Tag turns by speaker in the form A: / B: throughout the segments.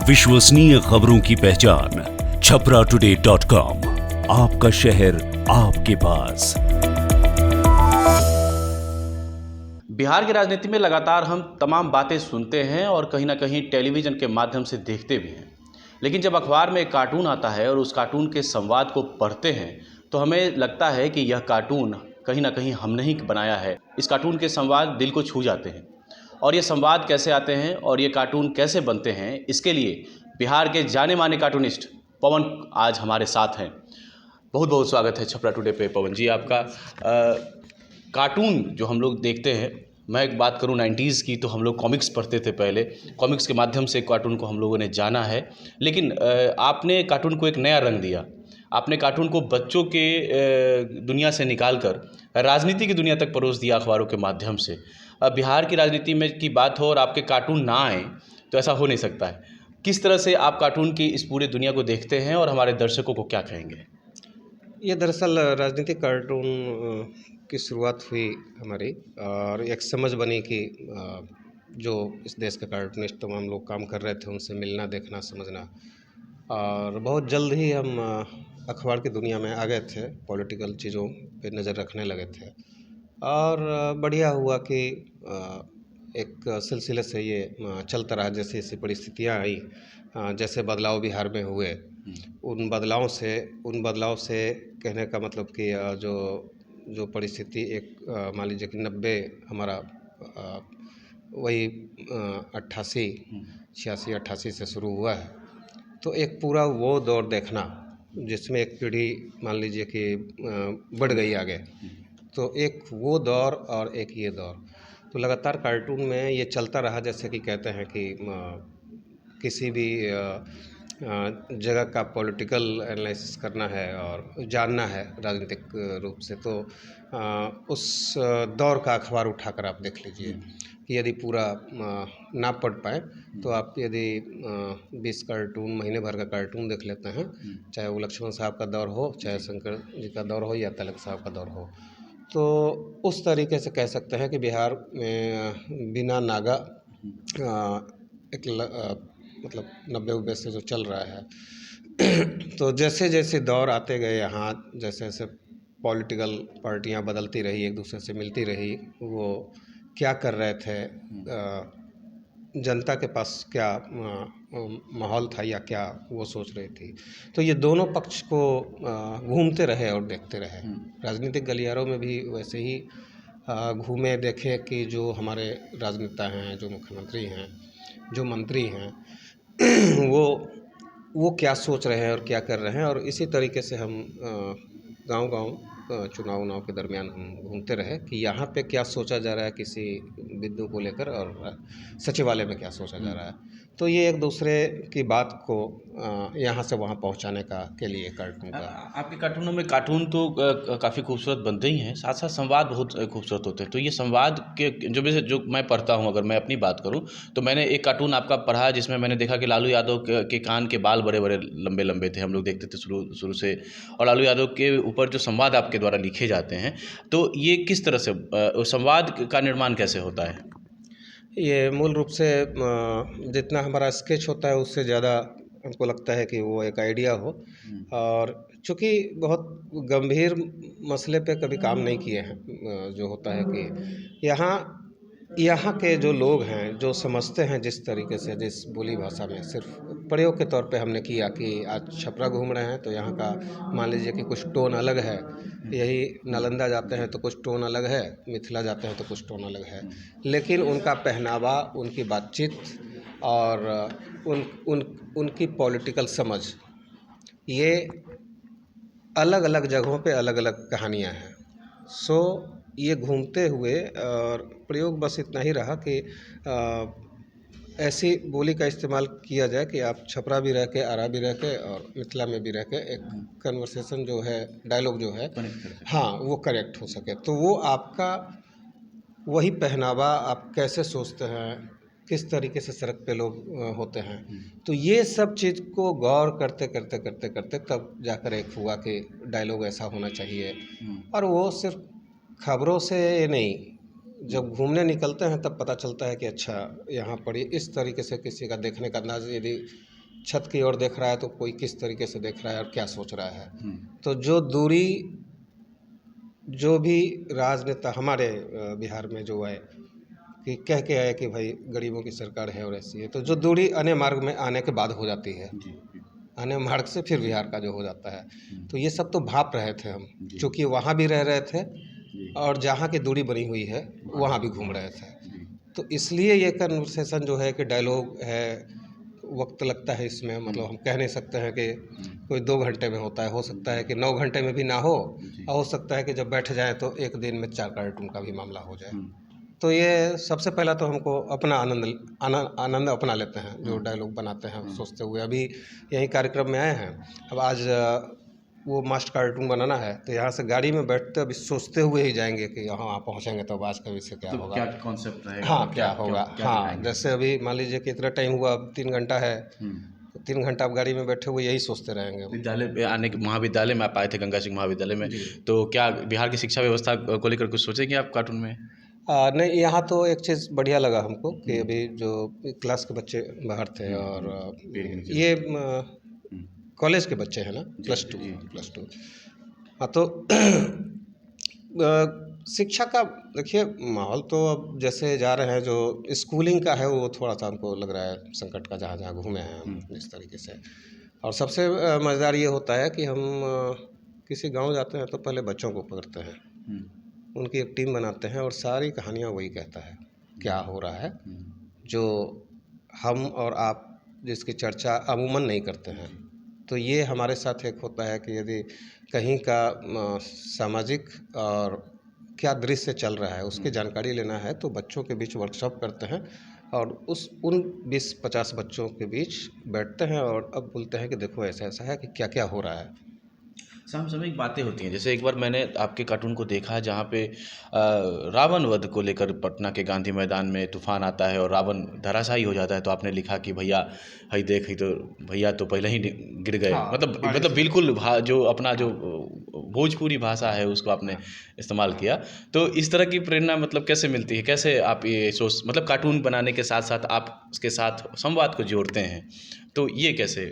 A: विश्वसनीय खबरों की पहचान छपराटुडे.com। आपका शहर आपके पास।
B: बिहार की राजनीति में लगातार हम तमाम बातें सुनते हैं और कहीं ना कहीं टेलीविज़न के माध्यम से देखते भी हैं, लेकिन जब अखबार में एक कार्टून आता है और उस कार्टून के संवाद को पढ़ते हैं तो हमें लगता है कि यह कार्टून कहीं ना कहीं हमने ही बनाया है। इस कार्टून के संवाद दिल को छू जाते हैं और ये संवाद कैसे आते हैं और ये कार्टून कैसे बनते हैं, इसके लिए बिहार के जाने माने कार्टूनिस्ट पवन आज हमारे साथ हैं। बहुत बहुत स्वागत है छपरा टुडे पे पवन जी आपका। कार्टून जो हम लोग देखते हैं, मैं एक बात करूं 90s की, तो हम लोग कॉमिक्स पढ़ते थे पहले। कॉमिक्स के माध्यम से कार्टून को हम लोगों ने जाना है, लेकिन आपने कार्टून को एक नया रंग दिया। आपने कार्टून को बच्चों के दुनिया से निकाल कर राजनीति की दुनिया तक परोस दिया अखबारों के माध्यम से। बिहार की राजनीति में की बात हो और आपके कार्टून ना आए तो ऐसा हो नहीं सकता है। किस तरह से आप कार्टून की इस पूरे दुनिया को देखते हैं और हमारे दर्शकों को क्या कहेंगे?
C: ये दरअसल राजनीतिक कार्टून की शुरुआत हुई हमारी, और एक समझ बनी कि जो इस देश के कार्टूनिस्ट तमाम लोग काम कर रहे थे उनसे मिलना, देखना, समझना, और बहुत जल्द ही हम अखबार की दुनिया में आ गए थे। पॉलिटिकल चीज़ों पे नज़र रखने लगे थे और बढ़िया हुआ कि एक सिलसिले से ये चलता रहा। जैसे जैसी परिस्थितियाँ आई, जैसे बदलाव बिहार में हुए, उन बदलाव से कहने का मतलब कि जो परिस्थिति एक मान लीजिए कि 90 हमारा वही 88 86 88 से शुरू हुआ है, तो एक पूरा वो दौर देखना जिसमें एक पीढ़ी मान लीजिए कि बढ़ गई आगे, तो एक वो दौर और एक ये दौर, तो लगातार कार्टून में ये चलता रहा। जैसे कि कहते हैं कि किसी भी जगह का पॉलिटिकल एनालिसिस करना है और जानना है राजनीतिक रूप से, तो उस दौर का अखबार उठाकर आप देख लीजिए कि यदि पूरा ना पढ़ पाए तो आप यदि 20 कार्टून, महीने भर का कार्टून देख लेते हैं, चाहे वो लक्ष्मण साहब का दौर हो, चाहे शंकर जी का दौर हो या तिलक साहब का दौर हो, तो उस तरीके से कह सकते हैं कि बिहार में बिना नागा मतलब 90 से जो चल रहा है तो जैसे जैसे दौर आते गए यहाँ, जैसे जैसे पॉलिटिकल पार्टियाँ बदलती रही, एक दूसरे से मिलती रही, वो क्या कर रहे थे, जनता के पास क्या माहौल था या क्या वो सोच रही थी, तो ये दोनों पक्ष को घूमते रहे और देखते रहे। राजनीतिक गलियारों में भी वैसे ही घूमे, देखे कि जो हमारे राजनेता हैं, जो मुख्यमंत्री हैं, जो मंत्री हैं वो क्या सोच रहे हैं और क्या कर रहे हैं, और इसी तरीके से हम गांव-गांव चुनाव के दरमियान हम घूमते रहे कि यहाँ पे क्या सोचा जा रहा है किसी बिंदु को लेकर और सचिवालय में क्या सोचा जा रहा है। तो ये एक दूसरे की बात को यहाँ से वहाँ पहुँचाने के लिए कार्टून का।
B: आपके कार्टूनों में कार्टून तो काफ़ी खूबसूरत बनते ही हैं, साथ साथ संवाद बहुत खूबसूरत होते हैं। तो ये संवाद के जो मैं पढ़ता हूँ, अगर मैं अपनी बात करूँ तो मैंने एक कार्टून आपका पढ़ा जिसमें मैंने देखा कि लालू यादव के कान के बाल बड़े बड़े लंबे लंबे थे। हम लोग देखते थे शुरू से, और लालू यादव के ऊपर जो संवाद आपके द्वारा लिखे जाते हैं, तो ये किस तरह से संवाद का निर्माण कैसे होता है?
C: ये मूल रूप से जितना हमारा स्केच होता है उससे ज़्यादा हमको लगता है कि वो एक आइडिया हो, और चूँकि बहुत गंभीर मसले पे कभी काम नहीं किए हैं। जो होता है कि यहाँ के जो लोग हैं, जो समझते हैं जिस तरीके से, जिस बोली भाषा में, सिर्फ प्रयोग के तौर पे हमने किया कि आज छपरा घूम रहे हैं तो यहाँ का मान लीजिए कि कुछ टोन अलग है, यही नालंदा जाते हैं तो कुछ टोन अलग है, मिथिला जाते हैं तो कुछ टोन अलग है, लेकिन उनका पहनावा, उनकी बातचीत और उनकी पॉलिटिकल समझ, ये अलग अलग जगहों पे अलग अलग कहानियाँ हैं। सो ये घूमते हुए, और प्रयोग बस इतना ही रहा कि ऐसी बोली का इस्तेमाल किया जाए कि आप छपरा भी रह के, आरा भी रह के और मिथिला में भी रह के एक कन्वर्सेशन जो है, डायलॉग जो है, हाँ, वो करेक्ट हो सके। तो वो आपका वही पहनावा, आप कैसे सोचते हैं, किस तरीके से सड़क पे लोग होते हैं, तो ये सब चीज़ को गौर करते करते करते करते तब जाकर एक हुआ कि डायलॉग ऐसा होना चाहिए। और वो सिर्फ खबरों से नहीं, जब घूमने निकलते हैं तब पता चलता है कि अच्छा यहाँ पर इस तरीके से किसी का देखने का अंदाज़ यदि छत की ओर देख रहा है तो कोई किस तरीके से देख रहा है और क्या सोच रहा है।
B: हम्म।
C: तो जो दूरी जो भी राजनेता हमारे बिहार में जो है कि कह के आए कि भाई गरीबों की सरकार है और ऐसी है, तो जो दूरी अन्य मार्ग में आने के बाद हो जाती है,
B: जी जी।
C: अन्य मार्ग से फिर बिहार का जो हो जाता है। तो ये सब तो भाप रहे थे हम,
B: जी।
C: क्योंकि वहाँ भी रह रहे थे
B: जी।
C: और जहाँ की दूरी बनी हुई है वहाँ भी घूम रहे थे।
B: जी।
C: तो इसलिए ये कन्वर्सेशन जो है कि डायलॉग है, वक्त लगता है इसमें, मतलब हम कह नहीं सकते हैं कि कोई 2 घंटे में होता है, हो सकता है कि 9 घंटे में भी ना हो,
B: जी।
C: और हो सकता है कि जब बैठ जाए तो एक दिन में 4 कार्टून का भी मामला हो जाए।
B: हम्म।
C: तो ये सबसे पहला तो हमको अपना आनंद अपना लेते हैं जो डायलॉग बनाते हैं सोचते हुए। अभी यही कार्यक्रम में आए हैं, अब आज वो मास्टर कार्टून बनाना है, तो यहाँ से गाड़ी में बैठते अभी सोचते हुए ही जाएंगे कि यहाँ पहुँचेंगे तो आज का विषय क्या
B: तो
C: होगा,
B: क्या कॉन्सेप्ट रहेगा?
C: हाँ
B: तो
C: क्या होगा।
B: क्या
C: हाँ,
B: दिखाएंगे?
C: जैसे अभी मान लीजिए कि इतना टाइम हुआ, अब 3 घंटा है,
B: हम्म।
C: तो 3 घंटा आप गाड़ी में बैठे हुए यही सोचते रहेंगे।
B: विद्यालय पे आने के महाविद्यालय में आप आए थे, गंगा सिंह महाविद्यालय में,
C: जी।
B: तो क्या बिहार की शिक्षा व्यवस्था को लेकर कुछ सोचेंगे आप कार्टून में?
C: नहीं, यहाँ तो एक चीज़ बढ़िया लगा हमको कि अभी जो क्लास के बच्चे बाहर थे और
B: पेड़ के नीचे।
C: ये कॉलेज के बच्चे हैं ना, प्लस टू। हाँ, तो शिक्षा का देखिए माहौल तो अब जैसे जा रहे हैं, जो स्कूलिंग का है वो थोड़ा सा हमको लग रहा है संकट का, जहाँ जहाँ घूमे हैं हम इस तरीके से। और सबसे मज़ेदार ये होता है कि हम किसी गांव जाते हैं तो पहले बच्चों को पकड़ते हैं, उनकी एक टीम बनाते हैं और सारी कहानियाँ वही कहता है क्या हो रहा है, जो हम और आप जिसकी चर्चा अमूमन नहीं करते हैं। तो ये हमारे साथ एक होता है कि यदि कहीं का सामाजिक और क्या दृश्य चल रहा है उसकी जानकारी लेना है, तो बच्चों के बीच वर्कशॉप करते हैं और उन 20-50 बच्चों के बीच बैठते हैं और अब बोलते हैं कि देखो ऐसा ऐसा है कि क्या क्या हो रहा है।
B: समसामयिक बातें होती हैं, जैसे एक बार मैंने आपके कार्टून को देखा जहाँ पे रावण वध को लेकर पटना के गांधी मैदान में तूफान आता है और रावण धराशायी हो जाता है, तो आपने लिखा कि भैया हई देख ही तो भैया तो पहले ही गिर गए।
C: हाँ,
B: मतलब बिल्कुल जो अपना जो भोजपुरी भाषा है उसको आपने इस्तेमाल किया। तो इस तरह की प्रेरणा मतलब कैसे मिलती है, कैसे आप ये सोच मतलब कार्टून बनाने के साथ साथ आप उसके साथ संवाद को जोड़ते हैं, तो ये कैसे?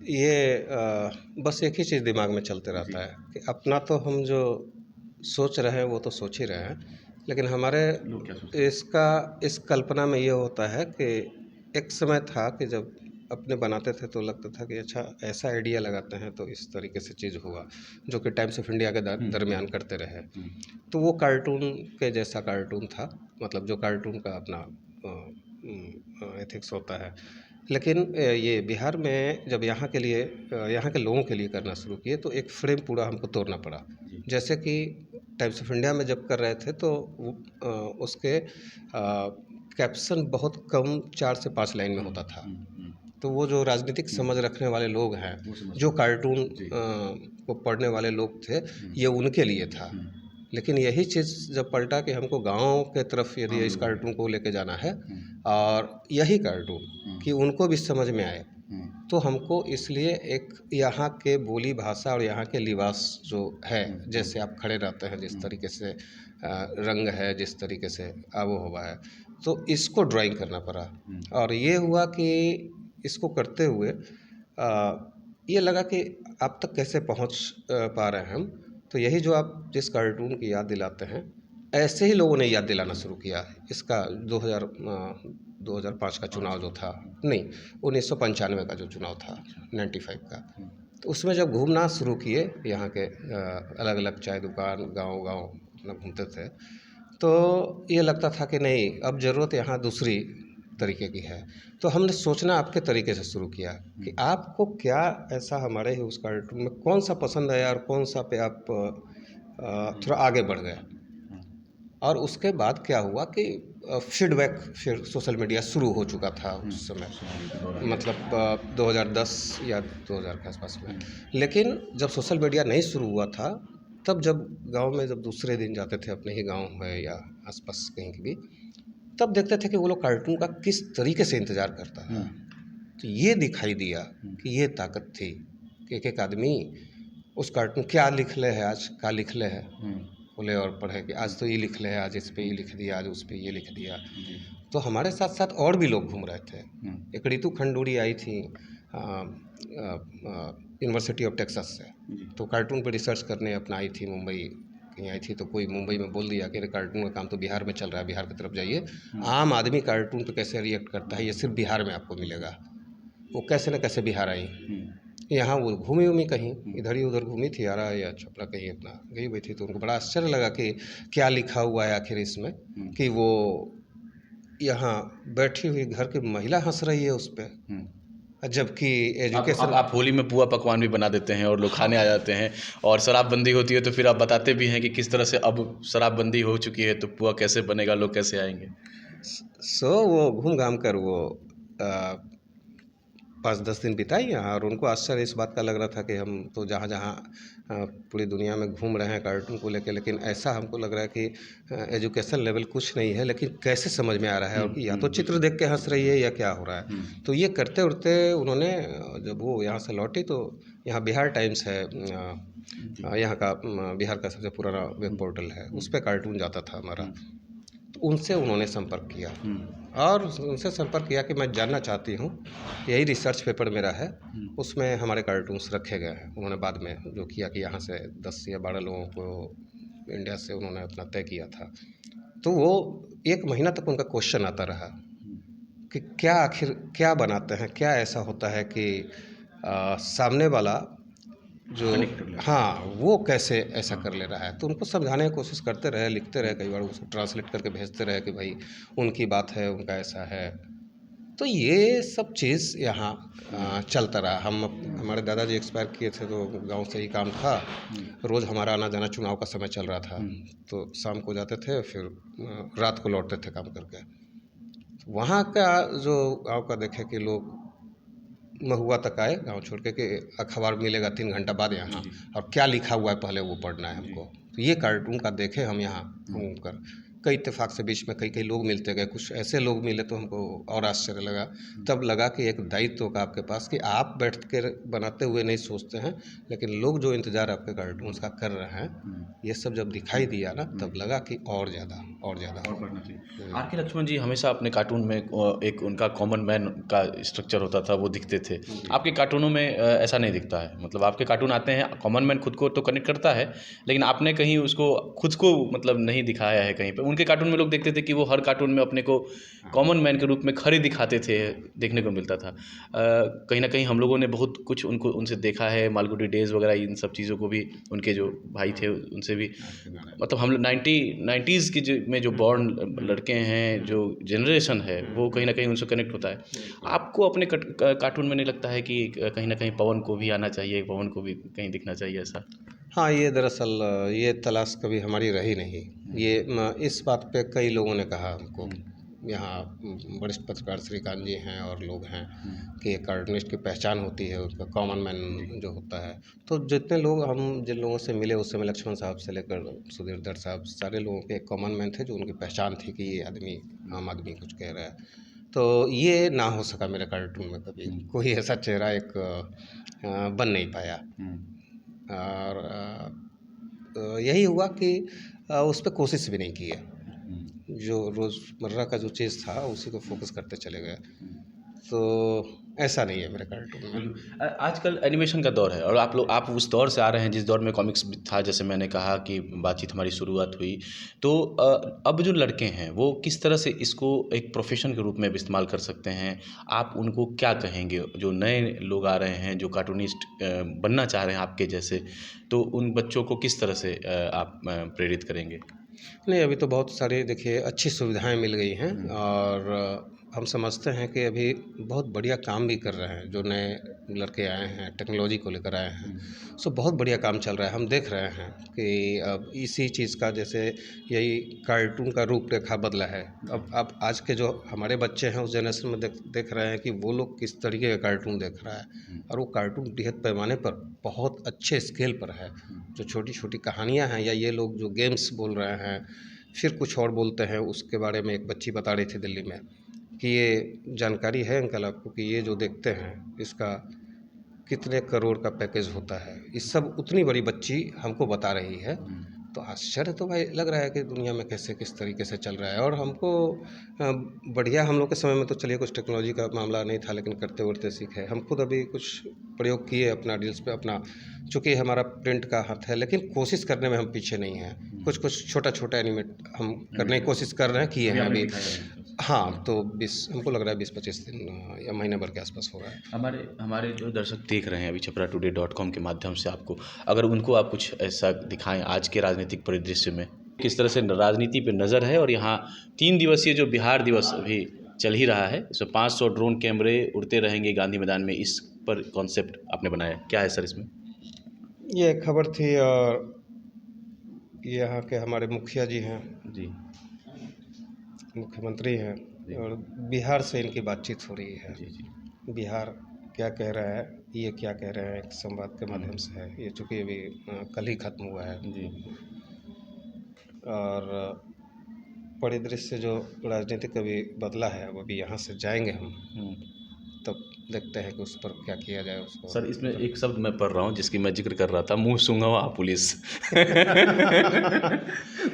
C: ये बस एक ही चीज़ दिमाग में चलते रहता है कि अपना तो हम जो सोच रहे हैं वो तो सोच ही रहे हैं, लेकिन हमारे
B: लोग क्या सोचते
C: इस कल्पना में ये होता है कि एक समय था कि जब अपने बनाते थे तो लगता था कि अच्छा ऐसा आइडिया लगाते हैं तो इस तरीके से चीज़ होगा, जो कि टाइम्स ऑफ इंडिया के दरमियान करते रहे। तो वो कार्टून के जैसा कार्टून था, मतलब जो कार्टून का अपना एथिक्स होता है। लेकिन ये बिहार में जब यहाँ के लिए यहाँ के लोगों के लिए करना शुरू किए तो एक फ्रेम पूरा हमको तोड़ना पड़ा। जैसे कि टाइम्स ऑफ इंडिया में जब कर रहे थे तो उसके कैप्शन बहुत कम 4 से 5 लाइन में होता था। तो वो जो राजनीतिक समझ रखने वाले लोग हैं, जो कार्टून को पढ़ने वाले लोग थे, ये उनके लिए था। लेकिन यही चीज़ जब पलटा कि हमको गाँव के तरफ यदि इस कार्टून को लेके जाना है और यही कार्टून कि उनको भी समझ में आए, तो हमको इसलिए एक यहाँ के बोली भाषा और यहाँ के लिबास जो है, जैसे आप खड़े रहते हैं, जिस तरीके से रंग है, जिस तरीके से आबो हवा है, तो इसको ड्राइंग करना पड़ा। और ये हुआ कि इसको करते हुए ये लगा कि आप तक कैसे पहुँच पा रहे हैं हम। तो यही जो आप जिस कार्टून की याद दिलाते हैं, ऐसे ही लोगों ने याद दिलाना शुरू किया। इसका 2005 का चुनाव जो था, नहीं 1995 का जो चुनाव था, 95 का, तो उसमें जब घूमना शुरू किए यहाँ के अलग अलग चाय दुकान गांव-गांव अपना घूमते थे, तो ये लगता था कि नहीं, अब ज़रूरत यहाँ दूसरी तरीके की है। तो हमने सोचना आपके तरीके से शुरू किया कि आपको क्या ऐसा हमारे ही उस कार्टून में कौन सा पसंद आया और कौन सा पे आप थोड़ा आगे बढ़ गए। और उसके बाद क्या हुआ कि फीडबैक फिर सोशल मीडिया शुरू हो चुका था उस समय, मतलब 2010 या 2000 के आसपास में। लेकिन जब सोशल मीडिया नहीं शुरू हुआ था, तब जब गांव में जब दूसरे दिन जाते थे अपने ही गांव में या आसपास कहीं की भी, तब देखते थे कि वो लोग कार्टून का किस तरीके से इंतज़ार करता है। तो ये दिखाई दिया कि ये ताकत थी कि एक आदमी उस कार्टून क्या लिख ले है, आज क्या लिख ले है, बोले और पढ़े कि आज तो ये लिख ले है, आज इस पे ये लिख दिया, आज उस पे ये लिख दिया। तो हमारे साथ साथ और भी लोग घूम रहे थे। एक ऋतु खंडूरी आई थी, यूनिवर्सिटी ऑफ टेक्सास से। तो कार्टून पे रिसर्च करने अपना आई थी मुंबई, कहीं आई थी, तो कोई मुंबई में बोल दिया कि अरे कार्टून का काम तो बिहार में चल रहा है, बिहार की तरफ जाइए, आम आदमी कार्टून पे कैसे रिएक्ट करता है ये सिर्फ बिहार में आपको मिलेगा। वो कैसे न कैसे बिहार आई, यहाँ वो घूमी उमी कहीं इधर ही उधर घूमी थी, आरा या छपरा कहीं अपना गई हुई थी। तो उनको बड़ा आश्चर्य लगा कि क्या लिखा हुआ है आखिर इसमें, कि वो यहाँ बैठी हुई घर की महिला हंस रही है उस पर, जबकि एजुकेशन।
B: आप होली में पुआ पकवान भी बना देते हैं और लोग खाने आ जाते हैं, और शराबबंदी होती है तो फिर आप बताते भी हैं कि किस तरह से अब शराबबंदी हो चुकी है तो पुआ कैसे बनेगा, लोग कैसे आएंगे।
C: वो घूम घाम कर वो 5-10 दिन बिताई यहाँ, और उनको आश्चर्य इस बात का लग रहा था कि हम तो जहाँ जहाँ पूरी दुनिया में घूम रहे हैं कार्टून को लेकर, लेकिन ऐसा हमको लग रहा है कि एजुकेशन लेवल कुछ नहीं है, लेकिन कैसे समझ में आ रहा है, और या तो चित्र देख के हंस रही है या क्या हो रहा है। तो ये करते उड़ते उन्होंने, जब वो यहाँ से लौटी तो यहाँ बिहार टाइम्स है, यहाँ का बिहार का सबसे पुराना वेब पोर्टल है, उस पर कार्टून जाता था हमारा। तो उनसे उन्होंने संपर्क किया, और उनसे संपर्क किया कि मैं जानना चाहती हूँ, यही रिसर्च पेपर मेरा है, उसमें हमारे कार्टून्स रखे गए हैं। उन्होंने बाद में जो किया कि यहाँ से 10 या 12 लोगों को इंडिया से उन्होंने अपना तय किया था। तो वो 1 महीना तक उनका क्वेश्चन आता रहा कि क्या आखिर क्या बनाते हैं, क्या ऐसा होता है कि सामने वाला जो, हाँ, वो कैसे ऐसा कर ले रहा है। तो उनको समझाने की कोशिश करते रहे, लिखते रहे, कई बार उसको ट्रांसलेट करके भेजते रहे कि भाई उनकी बात है, उनका ऐसा है। तो ये सब चीज़ यहाँ चलता रहा। हमारे दादाजी एक्सपायर किए थे तो गांव से ही काम था, रोज़ हमारा आना जाना, चुनाव का समय चल रहा था, तो शाम को जाते थे, फिर रात को लौटते थे काम करके। वहाँ का जो गाँव का देखे कि लोग महुआ तक आए गांव छोड़ के, कि अखबार मिलेगा 3 घंटा बाद यहाँ, और क्या लिखा हुआ है पहले वो पढ़ना है हमको। तो ये कार्टून का देखे हम यहाँ घूमकर, कई इत्तेफाक से बीच में कई लोग मिलते गए, कुछ ऐसे लोग मिले तो हमको और आश्चर्य लगा। तब लगा कि एक दायित्व का आपके पास, कि आप बैठ कर बनाते हुए नहीं सोचते हैं, लेकिन लोग जो इंतज़ार आपके कार्टून्स का कर रहे हैं, ये सब जब दिखाई दिया ना, तब लगा कि और ज़्यादा
B: बढ़ना चाहिए। आर के लक्ष्मण जी हमेशा अपने कार्टून में एक उनका कॉमन मैन का स्ट्रक्चर होता था, वो दिखते थे। आपके कार्टूनों में ऐसा नहीं दिखता है, मतलब आपके कार्टून आते हैं, कॉमन मैन खुद को तो कनेक्ट करता है, लेकिन आपने कहीं उसको खुद को मतलब नहीं दिखाया है कहीं पे। उनके कार्टून में लोग देखते थे कि वो हर कार्टून में अपने को कॉमन मैन के रूप में खड़े दिखाते थे, देखने को मिलता था। कहीं ना कहीं हम लोगों ने बहुत कुछ उनसे देखा है, मालगुडी डेज वगैरह, इन सब चीज़ों को भी, उनके जो भाई थे उनसे भी, मतलब हम लोग 90s की में जो बॉर्न लड़के हैं, जो जनरेशन है, वो कहीं ना कहीं उनसे कनेक्ट होता है। आपको अपने कार्टून में नहीं लगता है कि कहीं ना कहीं पवन को भी आना चाहिए, पवन को भी कहीं दिखना चाहिए ऐसा?
C: हाँ, ये दरअसल ये तलाश कभी हमारी रही नहीं। ये इस बात पे कई लोगों ने कहा हमको, यहाँ वरिष्ठ पत्रकार श्रीकांत जी हैं और लोग हैं, कि एक कार्टूनिस्ट की पहचान होती है, उसका कॉमन मैन जो होता है। तो जितने लोग, हम जिन लोगों से मिले उस समय, लक्ष्मण साहब से लेकर सुधीर दत्त साहब, सारे लोगों के एक कॉमन मैन थे जो उनकी पहचान थी कि ये आदमी, आम आदमी कुछ कह रहा है। तो ये ना हो सका मेरे कार्टून में, कभी कोई ऐसा चेहरा एक बन नहीं पाया। और यही हुआ कि उस पर कोशिश भी नहीं की है, जो रोज़मर्रा का जो चीज़ था उसी को फोकस करते चले गए। तो ऐसा नहीं है मेरे कार्टून में।
B: आजकल एनिमेशन का दौर है, और आप उस दौर से आ रहे हैं जिस दौर में कॉमिक्स था, जैसे मैंने कहा कि बातचीत हमारी शुरुआत हुई। तो अब जो लड़के हैं वो किस तरह से इसको एक प्रोफेशन के रूप में भी इस्तेमाल कर सकते हैं? आप उनको क्या कहेंगे, जो नए लोग आ रहे हैं, जो कार्टूनिस्ट बनना चाह रहे हैं आपके जैसे, तो उन बच्चों को किस तरह से आप प्रेरित करेंगे?
C: नहीं, अभी तो बहुत सारी देखिए अच्छी सुविधाएं मिल गई हैं, और हम समझते हैं कि अभी बहुत बढ़िया काम भी कर रहे हैं जो नए लड़के आए हैं, टेक्नोलॉजी को लेकर आए हैं। सो बहुत बढ़िया काम चल रहा है। हम देख रहे हैं कि अब इसी चीज़ का, जैसे यही कार्टून का रूपरेखा बदला है। अब आज के जो हमारे बच्चे हैं उस जनरेशन में देख रहे हैं कि वो लोग किस तरीके का कार्टून देख रहा है, और वो कार्टून बृहद पैमाने पर बहुत अच्छे स्केल पर है। जो छोटी छोटी कहानियाँ हैं, या ये लोग जो गेम्स बोल रहे हैं, फिर कुछ और बोलते हैं, उसके बारे में एक बच्ची बता रही थी दिल्ली में कि ये जानकारी है अंकल आपको कि ये जो देखते हैं इसका कितने करोड़ का पैकेज होता है। इस सब उतनी बड़ी बच्ची हमको बता रही है। तो आश्चर्य तो भाई लग रहा है कि दुनिया में कैसे किस तरीके से चल रहा है। और हमको बढ़िया, हम लोग के समय में तो चलिए कुछ टेक्नोलॉजी का मामला नहीं था, लेकिन करते उड़ते सीखे। हम खुद अभी कुछ प्रयोग किए अपना डील्स पे अपना, चूँकि हमारा प्रिंट का हाथ है, लेकिन कोशिश करने में हम पीछे नहीं हैं। कुछ छोटा एनिमेट हम करने की कोशिश कर रहे हैं, किए हैं अभी। हाँ, तो 20 हमको लग रहा है 20-25 दिन या महीने भर के आसपास होगा।
B: हमारे जो दर्शक देख रहे हैं अभी छपराटुडे.com के माध्यम से आपको, अगर उनको आप कुछ ऐसा दिखाएं आज के राजनीतिक परिदृश्य में, किस तरह से राजनीति पे नज़र है। और यहाँ 3 दिवसीय जो बिहार दिवस अभी चल ही रहा है, इसमें 500 ड्रोन कैमरे उड़ते रहेंगे गांधी मैदान में, इस पर कॉन्सेप्ट आपने बनाया, क्या है सर इसमें?
C: ये खबर थी और यहाँ के हमारे मुखिया जी हैं
B: जी,
C: मुख्यमंत्री हैं, और बिहार से इनकी बातचीत हो रही है।
B: जी।
C: बिहार क्या कह रहा है, ये क्या कह रहे हैं, एक संवाद के माध्यम से है ये, चूँकि अभी कल ही खत्म हुआ है
B: जी।
C: और परिदृश्य जो राजनीतिक अभी बदला है, वो अभी यहाँ से जाएंगे हम, तब देखते हैं कि उस पर क्या किया जाए उसको।
B: सर इसमें एक शब्द मैं पढ़ रहा हूँ जिसकी मैं जिक्र कर रहा था, मुँह सूंघवा पुलिस।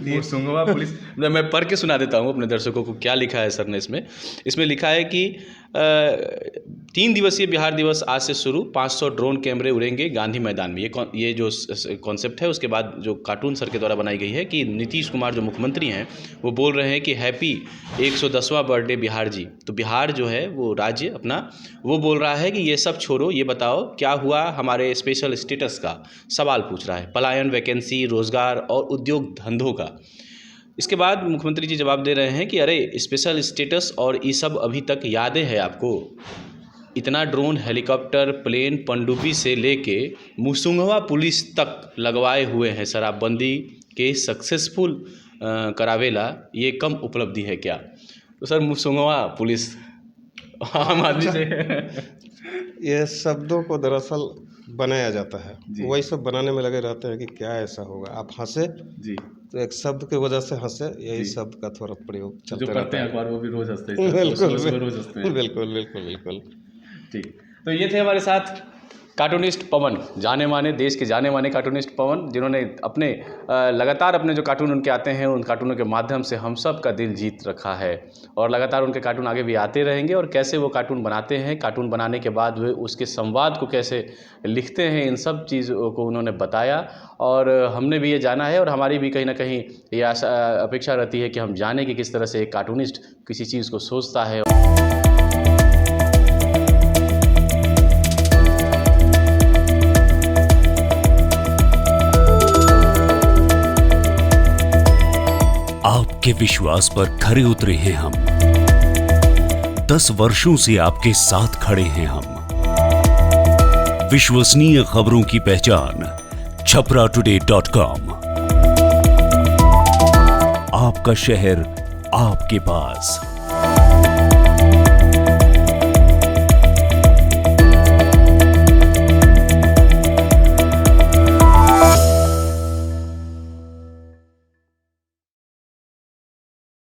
B: मुँह सूंघवा पुलिस, मैं पढ़ के सुना देता हूँ अपने दर्शकों को क्या लिखा है सर ने इसमें लिखा है कि 3 दिवसीय बिहार दिवस आज से शुरू, 500 ड्रोन कैमरे उड़ेंगे गांधी मैदान में। ये जो कॉन्सेप्ट है, उसके बाद जो कार्टून सर के द्वारा बनाई गई है कि नीतीश कुमार जो मुख्यमंत्री हैं वो बोल रहे हैं कि हैप्पी 110वां बर्थडे बिहार जी। तो बिहार जो है वो राज्य अपना, वो बोल रहा है कि ये सब छोड़ो, ये बताओ क्या हुआ हमारे स्पेशल स्टेटस का सवाल पूछ रहा है, पलायन, वैकेंसी, रोजगार और उद्योग धंधों का। इसके बाद मुख्यमंत्री जी जवाब दे रहे हैं कि अरे स्पेशल स्टेटस और ये सब अभी तक यादें हैं आपको, इतना ड्रोन, हेलीकॉप्टर, प्लेन, पनडुब्बी से लेके मुसुंगवा पुलिस तक लगवाए हुए हैं शराबबंदी के सक्सेसफुल करावेला, ये कम उपलब्धि है क्या? तो सर मुसुंगवा पुलिस आम आदमी से
C: ये शब्दों को दरअसल बनाया जाता है, वही सब बनाने में लगे रहते हैं कि क्या ऐसा होगा। आप हंसे
B: जी,
C: तो एक शब्द की वजह से हंसे, यही शब्द का थोड़ा प्रयोग चलते
B: जो करते हैं अखबार वो भी रोज हंसते हैं।
C: बिल्कुल।
B: ठीक, तो ये थे हमारे साथ कार्टूनिस्ट पवन, जाने माने, देश के जाने माने कार्टूनिस्ट पवन, जिन्होंने अपने लगातार अपने जो कार्टून उनके आते हैं उन कार्टूनों के माध्यम से हम सब का दिल जीत रखा है। और लगातार उनके कार्टून आगे भी आते रहेंगे, और कैसे वो कार्टून बनाते हैं, कार्टून बनाने के बाद वे उसके संवाद को कैसे लिखते हैं, इन सब चीज़ों को उन्होंने बताया। और हमने भी ये जाना है, और हमारी भी कहीं ना कहीं ये अपेक्षा रहती है कि हम जाने कि किस तरह से एक कार्टूनिस्ट किसी चीज़ को सोचता है।
A: आपके विश्वास पर खरे उतरे हैं हम, 10 वर्षों से आपके साथ खड़े हैं हम। विश्वसनीय खबरों की पहचान छपराटुडे.com, आपका शहर आपके पास।